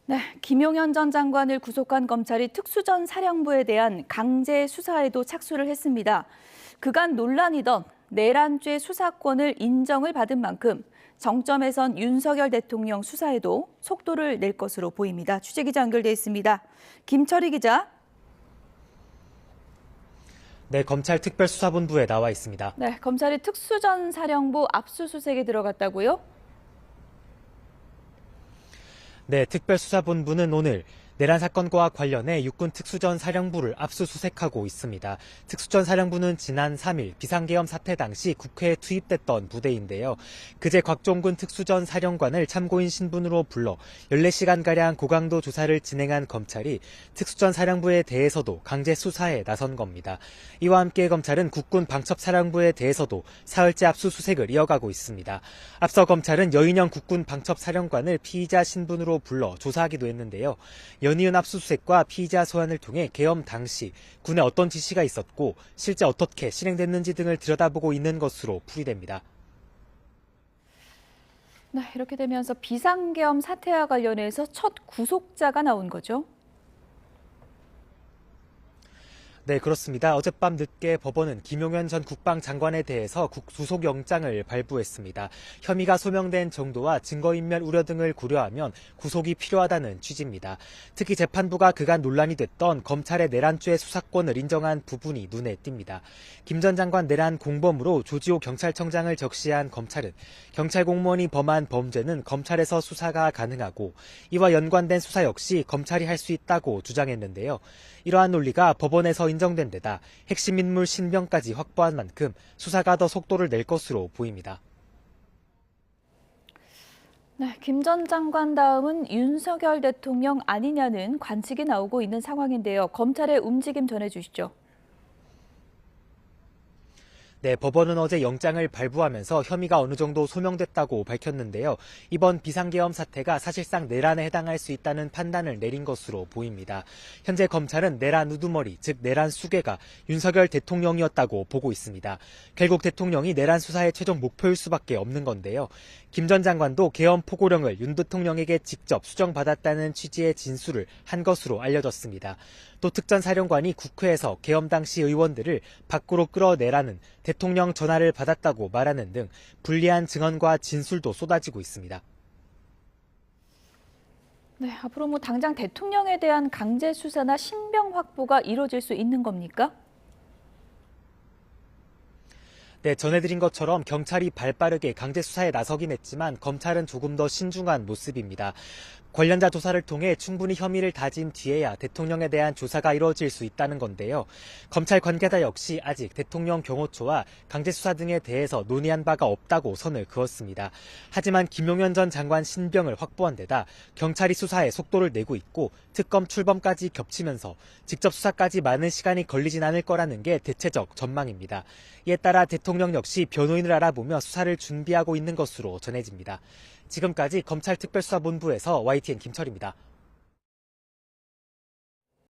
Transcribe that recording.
네, 김용현 전 장관을 구속한 검찰이 특수전 사령부에 대한 강제 수사에도 착수를 했습니다. 그간 논란이던 내란죄 수사권을 인정을 받은 만큼 정점에선 윤석열 대통령 수사에도 속도를 낼 것으로 보입니다. 취재기자 연결돼 있습니다. 김철희 기자. 네, 검찰 특별수사본부에 나와 있습니다. 네, 검찰이 특수전 사령부 압수수색에 들어갔다고요? 네, 특별수사본부는 오늘 내란 사건과 관련해 육군 특수전 사령부를 압수수색하고 있습니다. 특수전 사령부는 지난 3일 비상계엄 사태 당시 국회에 투입됐던 부대인데요. 그제 곽종근 특수전 사령관을 참고인 신분으로 불러 14시간가량 고강도 조사를 진행한 검찰이 특수전 사령부에 대해서도 강제 수사에 나선 겁니다. 이와 함께 검찰은 국군 방첩사령부에 대해서도 사흘째 압수수색을 이어가고 있습니다. 앞서 검찰은 여인영 국군 방첩사령관을 피의자 신분으로 불러 조사하기도 했는데요. 연이은 압수수색과 피의자 소환을 통해 계엄 당시 군에 어떤 지시가 있었고 실제 어떻게 실행됐는지 등을 들여다보고 있는 것으로 풀이됩니다. 네, 이렇게 되면서 비상계엄 사태와 관련해서 첫 구속자가 나온 거죠? 네, 그렇습니다. 어젯밤 늦게 법원은 김용현 전 국방장관에 대해서 구속영장을 발부했습니다. 혐의가 소명된 정도와 증거인멸 우려 등을 고려하면 구속이 필요하다는 취지입니다. 특히 재판부가 그간 논란이 됐던 검찰의 내란죄 수사권을 인정한 부분이 눈에 띕니다. 김 전 장관 내란 공범으로 조지호 경찰청장을 적시한 검찰은 경찰 공무원이 범한 범죄는 검찰에서 수사가 가능하고 이와 연관된 수사 역시 검찰이 할 수 있다고 주장했는데요. 이러한 논리가 법원에서 인정된 데다 핵심 인물 신병까지 확보한 만큼 수사가 더 속도를 낼 것으로 보입니다. 네, 김 전 장관 다음은 윤석열 대통령 아니냐는 관측이 나오고 있는 상황인데요. 검찰의 움직임 전해주시죠. 네, 법원은 어제 영장을 발부하면서 혐의가 어느 정도 소명됐다고 밝혔는데요. 이번 비상계엄 사태가 사실상 내란에 해당할 수 있다는 판단을 내린 것으로 보입니다. 현재 검찰은 내란 우두머리, 즉 내란 수괴가 윤석열 대통령이었다고 보고 있습니다. 결국 대통령이 내란 수사의 최종 목표일 수밖에 없는 건데요. 김 전 장관도 계엄 포고령을 윤 대통령에게 직접 수정받았다는 취지의 진술을 한 것으로 알려졌습니다. 또 특전 사령관이 국회에서 계엄 당시 의원들을 밖으로 끌어내라는 대통령 전화를 받았다고 말하는 등 불리한 증언과 진술도 쏟아지고 있습니다. 네, 앞으로 당장 대통령에 대한 강제 수사나 신병 확보가 이루어질 수 있는 겁니까? 네, 전해드린 것처럼 경찰이 발빠르게 강제 수사에 나서긴 했지만 검찰은 조금 더 신중한 모습입니다. 관련자 조사를 통해 충분히 혐의를 다진 뒤에야 대통령에 대한 조사가 이루어질 수 있다는 건데요. 검찰 관계자 역시 아직 대통령 경호처와 강제 수사 등에 대해서 논의한 바가 없다고 선을 그었습니다. 하지만 김용현 전 장관 신병을 확보한 데다 경찰이 수사에 속도를 내고 있고 특검 출범까지 겹치면서 직접 수사까지 많은 시간이 걸리진 않을 거라는 게 대체적 전망입니다. 이에 따라 대통령 역시 변호인을 알아보며 수사를 준비하고 있는 것으로 전해집니다. 지금까지 검찰특별수사본부에서 YTN 김철입니다.